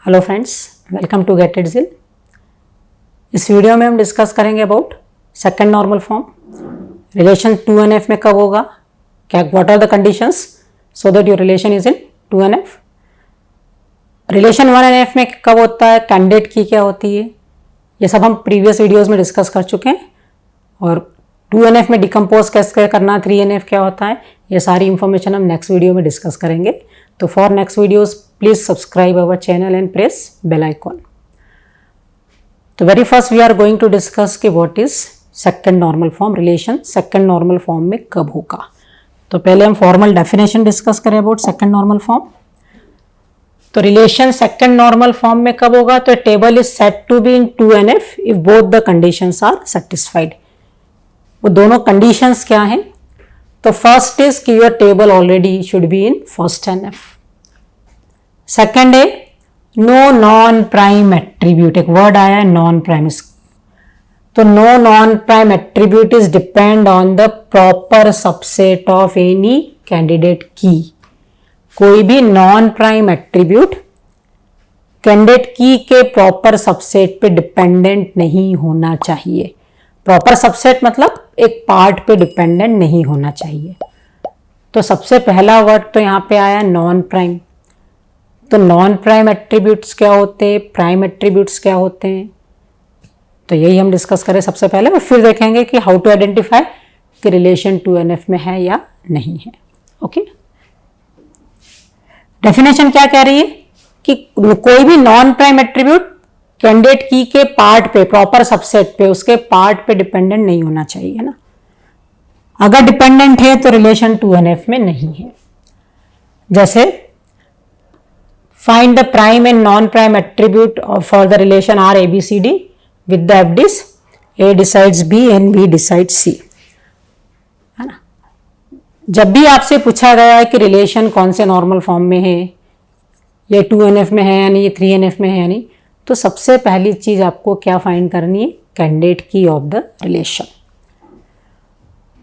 Hello friends, welcome to get it जिल। इस video में हम डिस्कस करेंगे about second normal form. Relation 2NF में कब होगा, क्या what are the conditions so that your relation is in 2NF। Relation 1NF में कब होता है, कैंडिडेट की क्या होती है, ये सब हम प्रीवियस वीडियोस में डिस्कस कर चुके हैं। और 2NF में डिकम्पोज कैसे करना, 3NF क्या होता है, ये सारी इंफॉर्मेशन हम नेक्स्ट वीडियो में डिस्कस करेंगे। तो for next videos please subscribe our channel and press bell icon. तो very first we are going to discuss कि what is second normal form. Relation second normal form में कब होगा, तो पहले हम फॉर्मल डेफिनेशन डिस्कस करें अबाउट सेकंड नॉर्मल फॉर्म। तो रिलेशन सेकंड नॉर्मल फॉर्म में कब होगा, तो table is said to be in 2NF if both the conditions are satisfied. वो दोनों कंडीशंस क्या हैं, तो फर्स्ट इज कि your table already should be in first NF। Second है नो नॉन प्राइम एट्रीब्यूट, एक वर्ड आया है नॉन प्राइम, तो no non prime attribute is depend on the proper subset of any candidate key. कोई भी non prime attribute candidate key के proper subset पे dependent नहीं होना चाहिए। प्रॉपर सबसेट मतलब एक पार्ट पे डिपेंडेंट नहीं होना चाहिए। तो सबसे पहला वर्ड तो यहां पे आया नॉन प्राइम। तो नॉन प्राइम एट्रीब्यूट्स क्या होते हैं, प्राइम एट्रीब्यूट्स क्या होते हैं, तो यही हम डिस्कस करें सबसे पहले, और फिर देखेंगे कि हाउ टू आइडेंटिफाई कि रिलेशन 2NF में है या नहीं है। ओके, डेफिनेशन क्या कह रही है कि कोई भी non prime attribute candidate key के पार्ट पे, प्रॉपर सबसेट पे, उसके पार्ट पे डिपेंडेंट नहीं होना चाहिए ना। अगर डिपेंडेंट है तो रिलेशन 2NF में नहीं है। जैसे find the prime and non prime attribute for the relation R ABCD with the FDs A decides B and B decides C, है ना। जब भी आपसे पूछा गया है कि रिलेशन कौन से नॉर्मल फॉर्म में है, ये 2NF में है या नहीं, ये 3NF में है या नहीं, तो सबसे पहली चीज आपको क्या फाइंड करनी है, candidate key of the relation.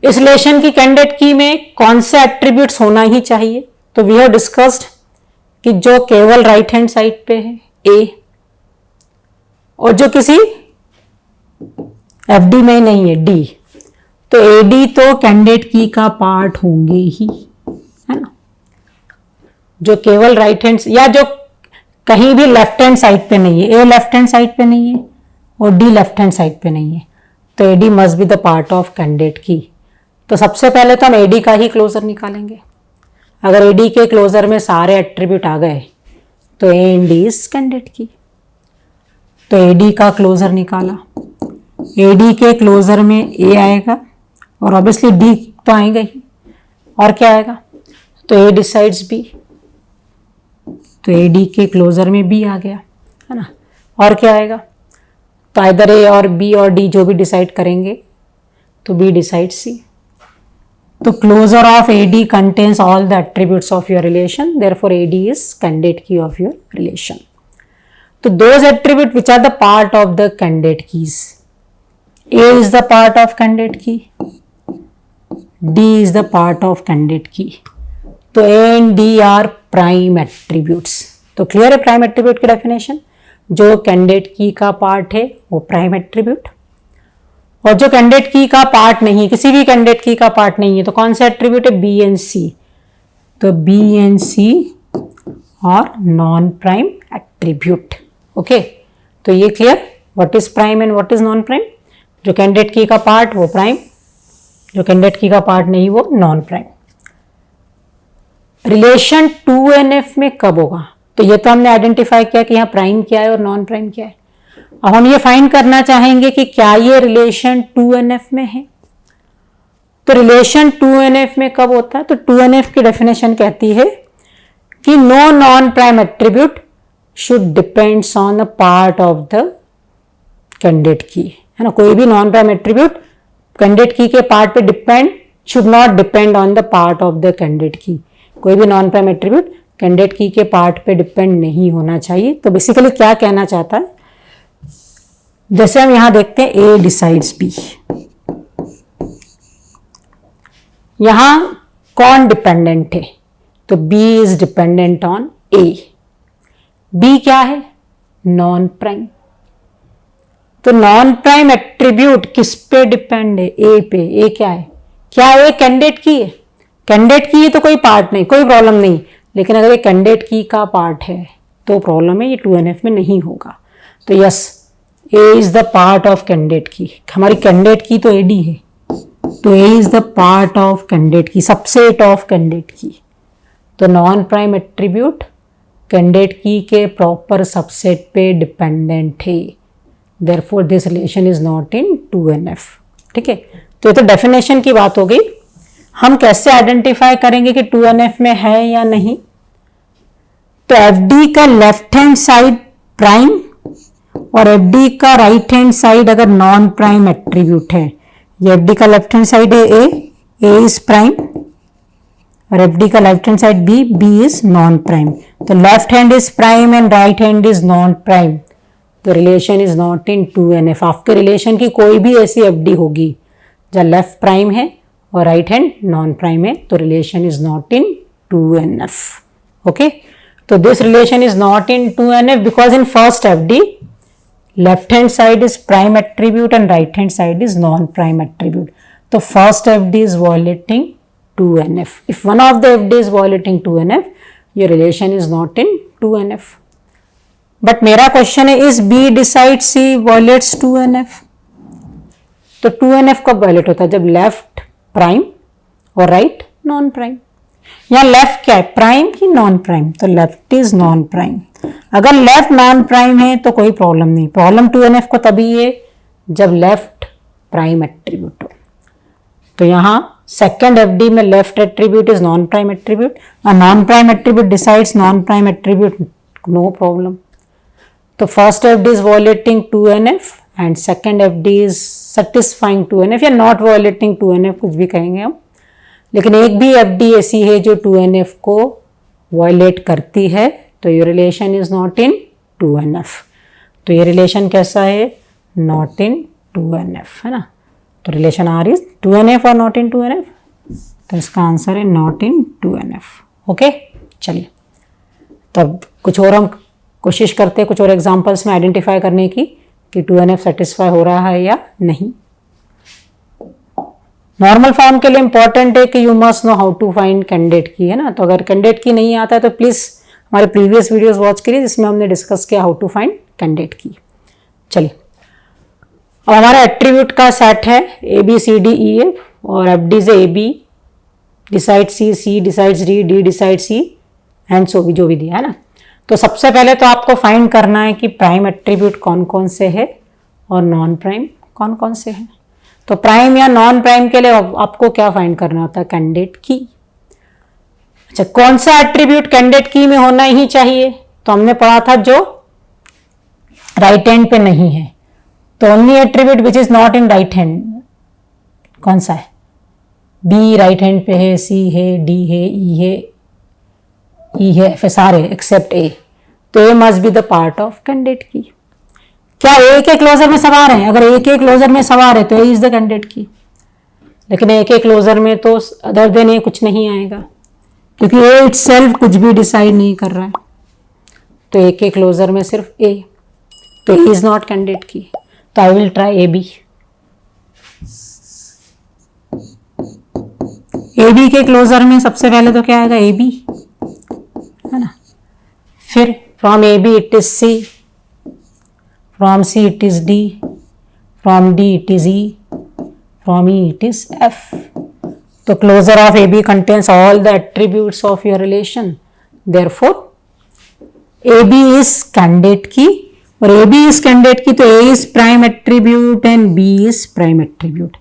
इस रिलेशन की कैंडिडेट की में कौन से एट्रीब्यूट्स होना ही चाहिए, तो वी हैव डिस्कस्ड कि जो केवल राइट हैंड साइड पे है A, और जो किसी FD में नहीं है D, तो AD तो कैंडिडेट की का पार्ट होंगे ही, है ना। जो केवल राइट हैंड या जो कहीं भी लेफ्ट हैंड साइड पे नहीं है, A लेफ्ट हैंड साइड पे नहीं है और D लेफ्ट हैंड साइड पे नहीं है, तो AD must be the part of candidate key. तो सबसे पहले तो हम AD का ही क्लोजर निकालेंगे। अगर AD के क्लोजर में सारे एट्रीब्यूट आ गए तो A and D is candidate key. तो AD का क्लोजर निकाला, AD के क्लोजर में A आएगा और ऑब्वियसली D तो आएगा ही, और क्या आएगा, तो A डिसाइड्स B, तो AD के क्लोजर में B आ गया, है ना। और क्या आएगा, तो इधर A और B और D जो भी डिसाइड करेंगे तो B डिसाइड्स C। तो closure of AD contains all the attributes of your relation, therefore AD is candidate key of your relation. तो those attributes which are the part of the candidate keys, A is the part of candidate key, D is the part of candidate key, तो A and D are prime attributes। तो clear है prime attribute की definition, जो candidate की का part है वो prime attribute, और जो कैंडिडेट की का पार्ट नहीं, किसी भी कैंडिडेट की का पार्ट नहीं है, तो कौन सा एट्रीब्यूट है, B एंड C, तो B एंड C और नॉन प्राइम एट्रीब्यूट। ओके, तो ये clear what is prime and what is non prime. जो कैंडिडेट की का पार्ट वो प्राइम, जो कैंडिडेट की का पार्ट नहीं वो नॉन प्राइम। रिलेशन 2NF में कब होगा, तो ये तो हमने आइडेंटिफाई किया कि यहाँ प्राइम क्या है और नॉन प्राइम क्या है। अब हम ये फाइंड करना चाहेंगे कि क्या ये रिलेशन 2NF में है। तो रिलेशन 2NF में कब होता है, तो 2NF की डेफिनेशन कहती है कि no non prime attribute should depends on the part of the candidate key, है ना। कोई भी non prime attribute candidate key के पार्ट पे depend should not depend on the part of the candidate key. कोई भी non prime attribute candidate key के part पे डिपेंड नहीं होना चाहिए। तो बेसिकली क्या कहना चाहता है, जैसे हम यहां देखते हैं A डिसाइड्स B, यहां कौन डिपेंडेंट है, तो B is dependent on A। B क्या है, नॉन प्राइम। तो नॉन प्राइम एट्रीब्यूट किस पे डिपेंड है? ए पे। ए क्या है? क्या ए कैंडिडेट की है? कैंडिडेट की है तो कोई पार्ट नहीं, कोई प्रॉब्लम नहीं। लेकिन अगर ये कैंडिडेट की का पार्ट है तो प्रॉब्लम है, ये 2NF में नहीं होगा। तो yes, A is the part of candidate key. हमारी कैंडिडेट की तो एडी है, तो A is the part of candidate key, subset of candidate key. तो non prime attribute candidate key के प्रॉपर सबसेट पे डिपेंडेंट है। Therefore this relation is not in 2NF। ठीक है, तो ये तो डेफिनेशन की बात हो गई। हम कैसे आइडेंटिफाई करेंगे कि 2NF में है या नहीं? तो FD का लेफ्ट हैंड साइड प्राइम और FD का राइट हैंड साइड अगर नॉन प्राइम एट्रीब्यूट है, ये FD का लेफ्ट हैंड साइड है A इज प्राइम, और FD का left hand side B is non prime. तो left hand is prime and right hand is non prime, तो relation is not in 2NF। आपके relation की कोई भी ऐसी FD होगी जहाँ लेफ्ट प्राइम है और राइट हैंड नॉन प्राइम है, तो relation is not in 2NF। Okay, तो this relation is not in 2NF because in first FD left hand side is prime attribute and right hand side is non prime attribute. तो first FD is violating 2NF. If one of the FD is violating 2NF, your relation is not in 2NF. But मेरा question है, is B decide C violates 2NF? तो 2NF कब violet होता है? जब left prime और right non prime. यहाँ left क्या है, प्राइम की नॉन प्राइम? तो लेफ्ट इज नॉन प्राइम। अगर लेफ्ट नॉन प्राइम है तो कोई प्रॉब्लम नहीं। प्रॉब्लम 2NF को तभी है जब लेफ्ट प्राइम एट्रीब्यूट हो। तो यहाँ सेकेंड FD में left attribute is non prime attribute, non prime attribute decides non prime attribute, no problem. तो first FD is violating 2NF and second FD is satisfying 2NF या not violating 2NF, कुछ भी कहेंगे हम। लेकिन एक भी FD ऐसी है जो 2NF को वायलेट करती है, तो ये relation is not in 2NF। तो ये रिलेशन कैसा है? नॉट इन 2NF, है ना। तो रिलेशन आर इज 2NF और नॉट इन 2NF, तो इसका आंसर है नॉट इन 2NF। ओके, चलिए तब कुछ और हम कोशिश करते हैं, कुछ और एग्जांपल्स में आइडेंटिफाई करने की कि 2NF सेटिस्फाई हो रहा है या नहीं। नॉर्मल फॉर्म के लिए इंपॉर्टेंट है कि you must know how to find candidate key, है ना। तो अगर कैंडिडेट की नहीं आता है तो प्लीज हमारे प्रीवियस वीडियोस वॉच करिए जिसमें हमने डिस्कस किया हाउ टू फाइंड कैंडिडेट की। चलिए, अब हमारा एट्रीब्यूट का सेट है ABCDEF और FD से AB decide C decides D decide C and so भी, जो भी दिया है ना। तो सबसे पहले तो आपको फाइंड करना है कि प्राइम एट्रीब्यूट कौन कौन से है और नॉन प्राइम कौन कौन से हैं। तो प्राइम या नॉन प्राइम के लिए आपको क्या फाइंड करना होता है? कैंडिडेट की। अच्छा, कौन सा एट्रीब्यूट कैंडिडेट की में होना ही चाहिए? तो हमने पढ़ा था जो राइट हैंड पे नहीं है। तो only attribute which is not in right hand कौन सा है? B राइट हैंड पे है, C है, D है, E है, F सारे एक्सेप्ट A। तो A must be the part of candidate key. क्या A के क्लोजर में सवार है? अगर A के क्लोजर में सवार है तो A इज द कैंडिडेट की। लेकिन A के क्लोजर में तो अदर देन A कुछ नहीं आएगा, क्योंकि A इटसेल्फ कुछ भी डिसाइड नहीं कर रहा है। तो A के क्लोजर में सिर्फ A, तो A is not candidate key. तो आई विल ट्राई AB। AB के क्लोजर में सबसे पहले तो क्या आएगा? AB, है ना। फिर from AB it is C, from C it is D, from D it is E, from E it is F। तो closure of AB contains all the attributes of your relation. Therefore, AB is candidate की, और AB is candidate की, तो A is prime attribute and B is prime attribute।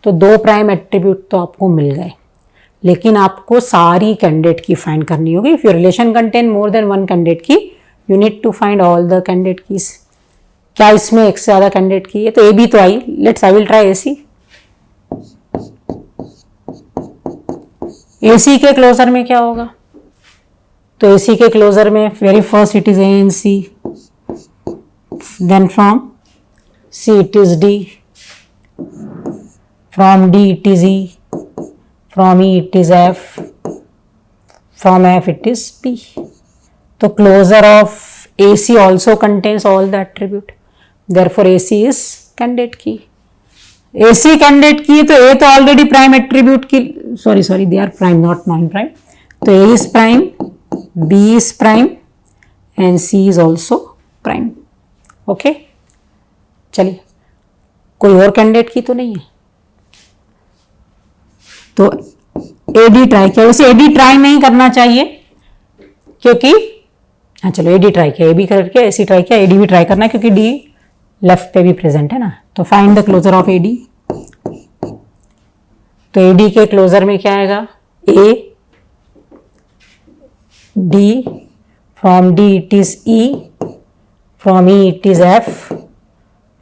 तो दो prime attribute तो आपको मिल गए, लेकिन आपको सारी कैंडिडेट की फाइंड करनी होगी। If your relation contain more than one candidate key, you need to find all the candidate keys. क्या इसमें एक से ज्यादा कैंडिडेट की है? तो AB तो I, let's I will try AC। AC के क्लोजर में क्या होगा? तो AC के क्लोजर में very first it is A and C, then from C it is D, from D it is E, from E it is F, from F it is P। तो closure of AC also contains all the attribute. Therefore AC is candidate key. AC candidate key तो A तो already prime attribute की, sorry they are prime not non prime. तो A is prime, B is prime and C is also prime. Okay, चलिए कोई और candidate key तो नहीं है, तो AD ट्राई किया. वैसे AD ट्राई नहीं करना चाहिए क्योंकि हाँ चलो AD ट्राई किया, AB करके AC ट्राई किया, AD भी ट्राई करना है क्योंकि D लेफ्ट पे भी प्रेजेंट है ना. तो find the closure of AD. तो AD के क्लोजर में क्या आएगा? A, D, from D it is E, from E it is F,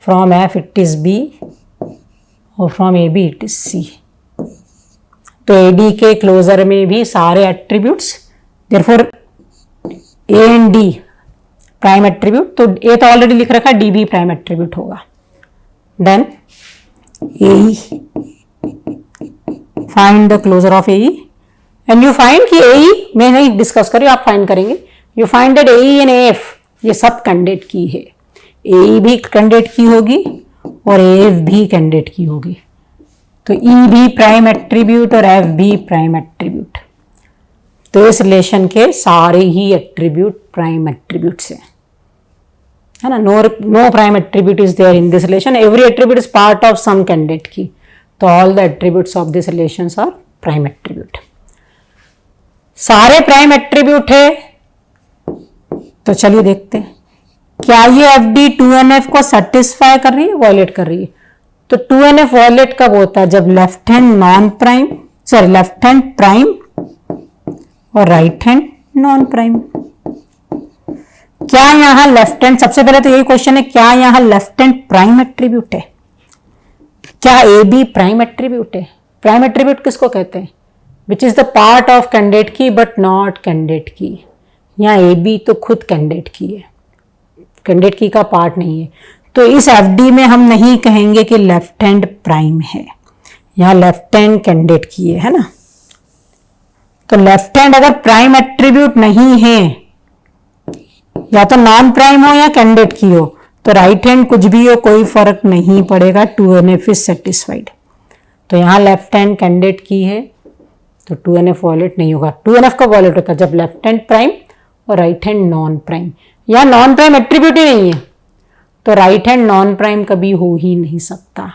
from F it is B और from AB it is C. तो AD के क्लोजर में भी सारे attributes, therefore A and D prime attribute. तो A तो already लिख रखा है, D भी प्राइम एट्रीब्यूट होगा. Then AE, find the closure of AE and you find कि AE, मैं नहीं डिस्कस कर रही हूं, आप फाइंड करेंगे. You find that AE and AF ये सब कैंडिडेट की है. AE भी कैंडिडेट की होगी और AF भी कैंडिडेट की होगी. तो E भी प्राइम एट्रीब्यूट और F भी प्राइम एट्रीब्यूट. तो इस रिलेशन के सारे ही एट्रीब्यूट प्राइम एट्रीब्यूट्स हैं, है ना. No prime attribute is there in this relation. Every attribute is part of some candidate key. तो all the attributes of this relations are prime attribute. सारे prime attribute है. तो चलिए देखते हैं क्या ये FD 2NF को सेटिस्फाई कर रही है, वॉयलेट कर रही है. तो 2NF वॉयलेट कब होता है? जब left hand non prime, sorry left hand prime और राइट हैंड नॉन प्राइम. क्या यहां लेफ्ट हैंड, सबसे पहले तो यही क्वेश्चन है, क्या यहां लेफ्ट हैंड प्राइम एट्रीब्यूट है? क्या AB प्राइम एट्रीब्यूट है? प्राइम एट्रीब्यूट किसको कहते हैं? Which is the part of candidate की बट नॉट कैंडिडेट की. यहां AB तो खुद कैंडिडेट की है, कैंडिडेट की का पार्ट नहीं है. तो इस FD में हम नहीं कहेंगे कि लेफ्ट हैंड प्राइम है, यहां लेफ्ट हैंड कैंडिडेट की है ना. तो लेफ्ट हैंड अगर प्राइम एट्रीब्यूट नहीं है, या तो नॉन प्राइम हो या कैंडिडेट की हो, तो राइट हैंड कुछ भी हो कोई फर्क नहीं पड़ेगा. 2NF is satisfied. तो यहां लेफ्ट हैंड कैंडिडेट की है तो 2NF वॉयलेट नहीं होगा. 2NF का वॉयलेट होता है जब लेफ्ट हैंड प्राइम और राइट हैंड नॉन प्राइम. यहां नॉन प्राइम एट्रीब्यूट ही नहीं है तो राइट हैंड नॉन प्राइम कभी हो ही नहीं सकता.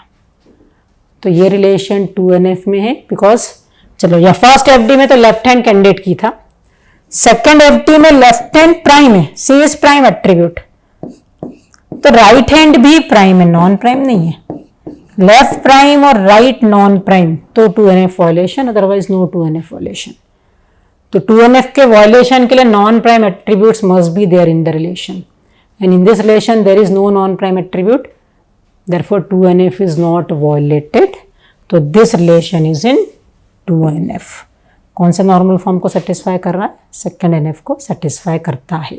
तो ये रिलेशन 2NF में है बिकॉज, चलो या फर्स्ट FD में तो लेफ्ट हैंड कैंडिडेट की था, सेकंड FD में लेफ्ट हैंड प्राइम है, C इज प्राइम एट्रीब्यूट. तो राइट हैंड भी प्राइम है, नॉन प्राइम नहीं है. लेफ्ट प्राइम और राइट नॉन प्राइम तो 2NF violation, otherwise no 2NF violation. तो 2NF के वॉयलेशन के लिए non prime attributes must be there in the relation and in this relation there is no non prime attribute, therefore 2NF is not violated. तो this relation is in 2NF. कौन से normal form को satisfy कर रहा है? Second NF को satisfy करता है.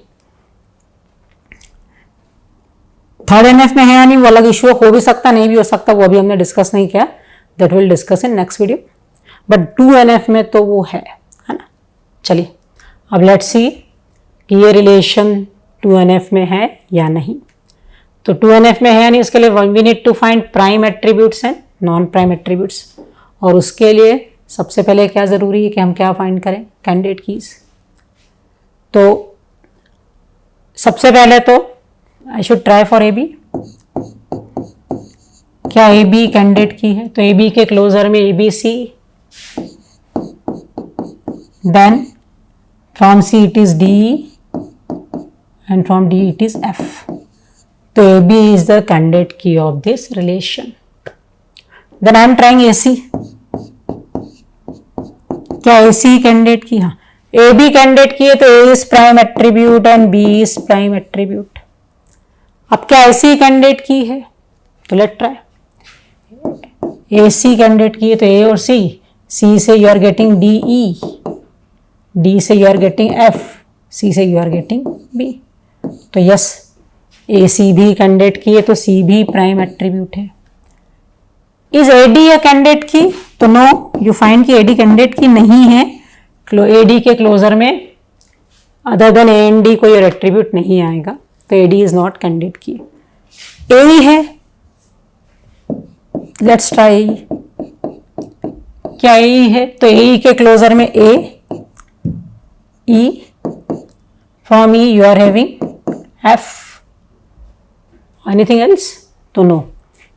थर्ड NF में है या नहीं वो अलग इश्यू, हो भी सकता नहीं भी हो सकता, वो अभी हमने डिस्कस नहीं किया, that will discuss in next video. But 2NF में तो वो है ना. चलिए अब लेट्स सी कि ये रिलेशन 2NF में है या नहीं. तो 2NF में है या नहीं, उसके लिए we need to find prime attributes and non prime attributes. और उसके लिए सबसे पहले क्या जरूरी है कि हम क्या फाइंड करें? Candidate keys. तो सबसे पहले तो I should try for AB. क्या AB कैंडिडेट की है? तो AB के क्लोजर में ABC, then from C it is DE and from D it is F. तो AB is the candidate key of this relation. Then I am trying AC. क्या AC candidate key? हाँ, AB candidate key है तो A is prime attribute and B is prime attribute. अब क्या AC candidate key है? तो late try. AC candidate key है तो A और C से you are getting DE, D से you are getting F, C से यू आर गेटिंग B. तो यस AC भी कैंडिडेट की है तो C भी प्राइम एट्रीब्यूट है. इज AD या कैंडिडेट की? तो नो, यू फाइंड कि AD कैंडिडेट की नहीं है. AD के क्लोजर में other than A and D कोई और एट्रीब्यूट नहीं आएगा, तो A D is not candidate key. ए है, लेट्स ट्राई, क्या ए है? तो ए के क्लोजर में A, E, from E you are having F, anything else? तो नो,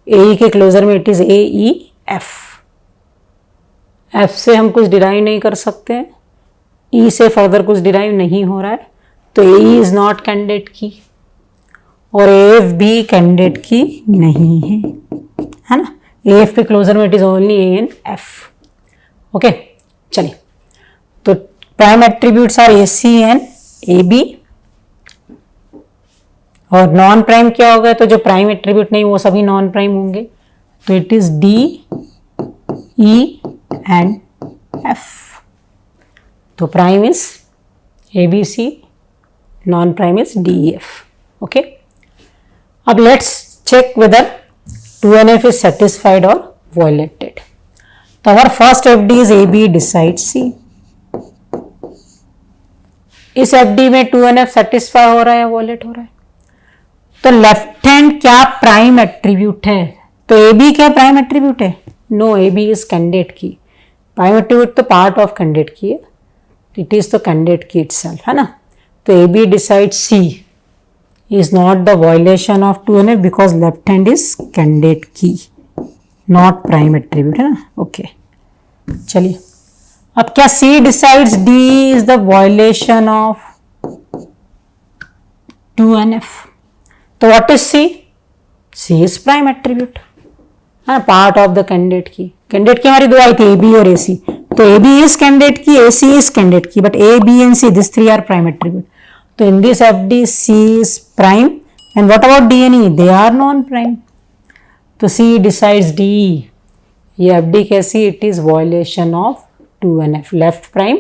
ए के क्लोजर में it is A E F. F से हम कुछ डिराइव नहीं कर सकते हैं, ई से फर्दर कुछ डिराइव नहीं हो रहा है, तो ए इज नॉट कैंडिडेट की और एफ भी कैंडिडेट की नहीं है ना। एफ के क्लोजर में it is only A and F. Okay, चलिए, तो prime attributes are A C and A B, और नॉन प्राइम क्या होगा? तो जो प्राइम एट्रीब्यूट नहीं वो सभी नॉन प्राइम होंगे, तो it is D E and F. तो prime is A B C, non prime is D E F. Okay, अब let's check whether 2NF is satisfied or violated. तो our first FD is AB decides C. इस FD में 2NF satisfy हो रहा है या violate हो रहा है? तो लेफ्ट हैंड क्या प्राइम एट्रीब्यूट है? तो AB क्या प्राइम एट्रीब्यूट है? नो, AB इज कैंडिडेट की। प्राइम एट्रीब्यूट तो पार्ट ऑफ कैंडिडेट की है, इट इज तो कैंडिडेट की इटसेल्फ, है ना। तो AB decides C is not the violation of 2NF because left hand is candidate key, not prime attribute, है ना। ओके, चलिए, अब क्या C decides D is the violation of 2NF? तो what is C? C is prime attribute, है, part of the candidate की। Candidate key हमारी दो आई थी, AB और AC, तो AB is candidate की, AC is candidate की, but A, B and C, these three are prime attribute. So in this FD, C is prime, and what about D and E? They are non-prime. तो C decides D. ये FD कैसी? It is violation of 2NF, left prime,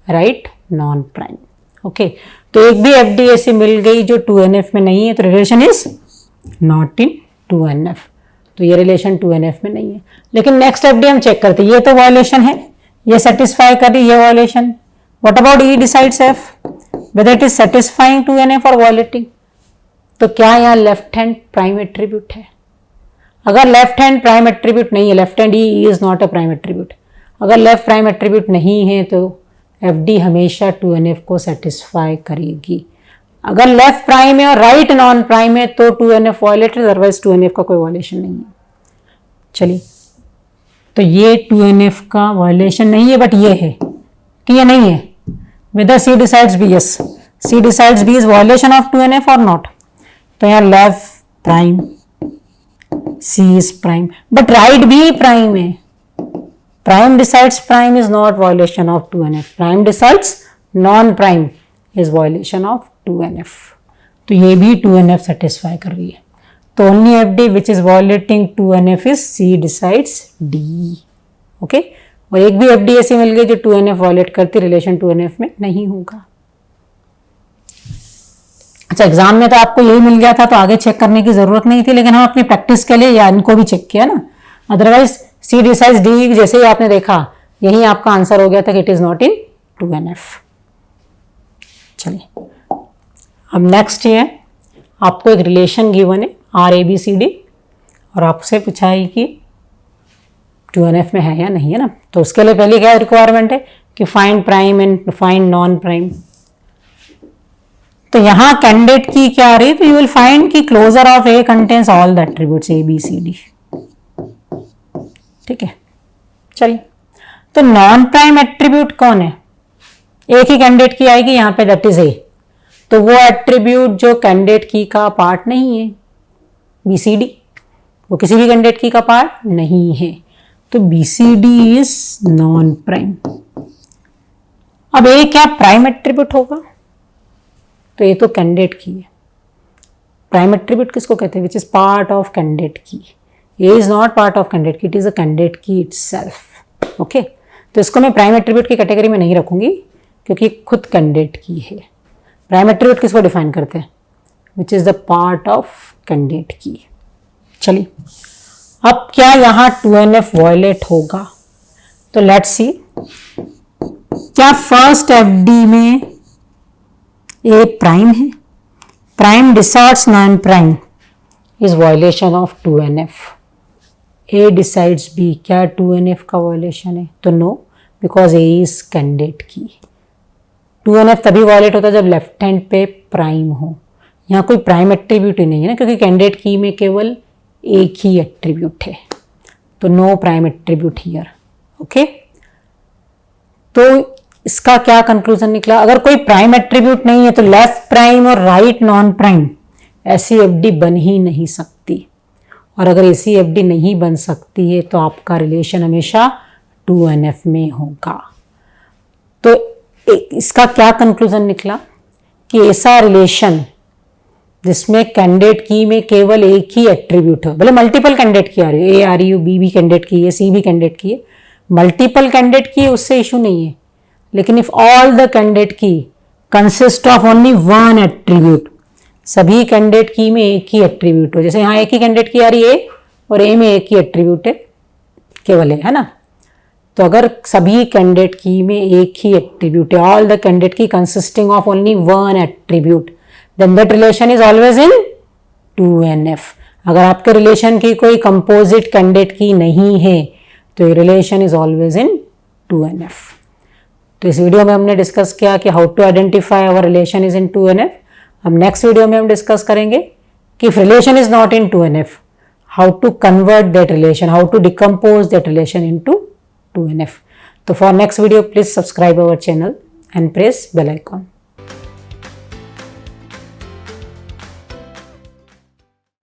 right non-prime. Okay, तो एक भी FD ऐसी मिल गई जो 2NF में नहीं है, तो relation is not in 2NF, तो ये रिलेशन 2NF में नहीं है। लेकिन नेक्स्ट FD हम चेक करते हैं, ये तो वायलेशन है, ये सेटिस्फाई कर रही, ये violation. What about E decides F? Whether it is satisfying 2NF or violating? तो क्या यहाँ लेफ्ट हैंड प्राइम एट्रीब्यूट है? अगर लेफ्ट हैंड प्राइम एट्रीब्यूट नहीं है, left hand E is not a prime attribute, अगर लेफ्ट प्राइम एट्रीब्यूट नहीं है तो FD हमेशा 2NF को सेटिस्फाई करेगी। अगर लेफ्ट प्राइम है और राइट नॉन प्राइम है तो 2NF वायलेटेड, अदरवाइज 2NF का कोई वायलेशन नहीं है। चलिए, तो ये 2NF का वायलेशन नहीं है, बट ये है कि ये नहीं है। Whether C decides B, yes, C decides B is violation of 2NF or not? तो यहाँ left prime, C is prime, but right भी prime है। Prime decides prime is not violation of 2NF. Prime decides non-prime is violation of 2NF. तो ये भी 2NF satisfy कर रही है। तो only FD which is violating 2NF is C decides D. Okay? और एक भी FD ऐसी मिल गई जो 2NF वायलेट करती, रिलेशन 2NF में नहीं होगा। अच्छा, एग्जाम में तो आपको यही मिल गया था तो आगे चेक करने की जरूरत नहीं थी, लेकिन हम अपनी प्रैक्टिस के लिए या इनको भी चेक किया ना। अदरवाइज C decides D जैसे ही आपने देखा, यही आपका आंसर हो गया था कि it is not in 2NF। चलिए, अब नेक्स्ट ये आपको एक रिलेशन गिवन है RABCD, और आपसे पूछा है कि 2NF में है या नहीं, है ना। तो उसके लिए पहले क्या रिक्वायरमेंट है कि find prime and find non prime. तो यहाँ कैंडिडेट की क्या आ रही है? तो यू विल फाइंड कि closure of A contains all the attributes ABCD। ठीक है, चलिए, तो नॉन प्राइम एट्रीब्यूट कौन है? एक ही कैंडिडेट की आएगी यहाँ पे, दैट इज A। तो वो एट्रीब्यूट जो कैंडिडेट की का पार्ट नहीं है, BCD, वो किसी भी कैंडिडेट की का पार्ट नहीं है, तो BCD इज नॉन प्राइम। अब A क्या प्राइम एट्रीब्यूट होगा? तो ये तो कैंडिडेट की है। प्राइम एट्रीब्यूट किसको कहते हैं? Which is part of candidate की। A is not part of candidate की, इट इज अ कैंडिडेट की इटसेल्फ। ओके, तो इसको मैं प्राइम एट्रीब्यूट की कैटेगरी में नहीं रखूंगी क्योंकि खुद कैंडिडेट की है। प्राइम एट्रीब्यूट किसको डिफाइन करते हैं? Which is the part of candidate की। चलिए, अब क्या यहाँ 2NF वायलेट होगा? तो लेट्स सी, क्या फर्स्ट FD में ए प्राइम है, prime decides non prime is violation of 2NF. A decides B, क्या 2NF का वायलेशन है? तो no, because A is candidate key. 2NF तभी वायलेट होता है जब लेफ्ट हैंड पे प्राइम हो. यहाँ कोई प्राइम एट्रीब्यूट ही नहीं है ना, क्योंकि कैंडिडेट की में केवल एक ही एट्रीब्यूट है. तो no prime attribute here. Okay, तो इसका क्या कंक्लूजन निकला? अगर कोई प्राइम एट्रीब्यूट नहीं है तो लेफ्ट प्राइम और राइट नॉन प्राइम ऐसी एफडी बन ही नहीं सकती. और अगर ऐसी एफडी नहीं बन सकती है तो आपका रिलेशन हमेशा 2NF में होगा. तो इसका क्या कंक्लूजन निकला कि ऐसा रिलेशन जिसमें कैंडिडेट की में केवल एक ही एट्रीब्यूट हो, भले मल्टीपल कैंडिडेट की आ रही है, ए आ रही है, बी भी कैंडिडेट की है, सी भी कैंडिडेट की है, मल्टीपल कैंडिडेट की है उससे इशू नहीं है. लेकिन इफ ऑल द कैंडिडेट की consist of only one attribute, सभी कैंडिडेट की में एक ही एट्रीब्यूट हो, जैसे यहाँ एक ही कैंडिडेट की आ रही है और ए में एक ही एट्रीब्यूट है, केवल है ना. तो अगर सभी कैंडिडेट की में एक ही एट्रीब्यूट है, ऑल द कैंडिडेट की consisting of only one attribute, then that relation is always in 2NF. अगर आपके रिलेशन की कोई कंपोजिट कैंडिडेट की नहीं है तो ये relation is always in 2NF. तो इस वीडियो में हमने डिस्कस किया कि how to identify our relation is in 2NF. अब नेक्स्ट वीडियो में हम डिस्कस करेंगे कि if relation is not in 2NF, how to convert that relation, how to decompose that relation into 2NF. तो for next video please subscribe our channel and press bell icon.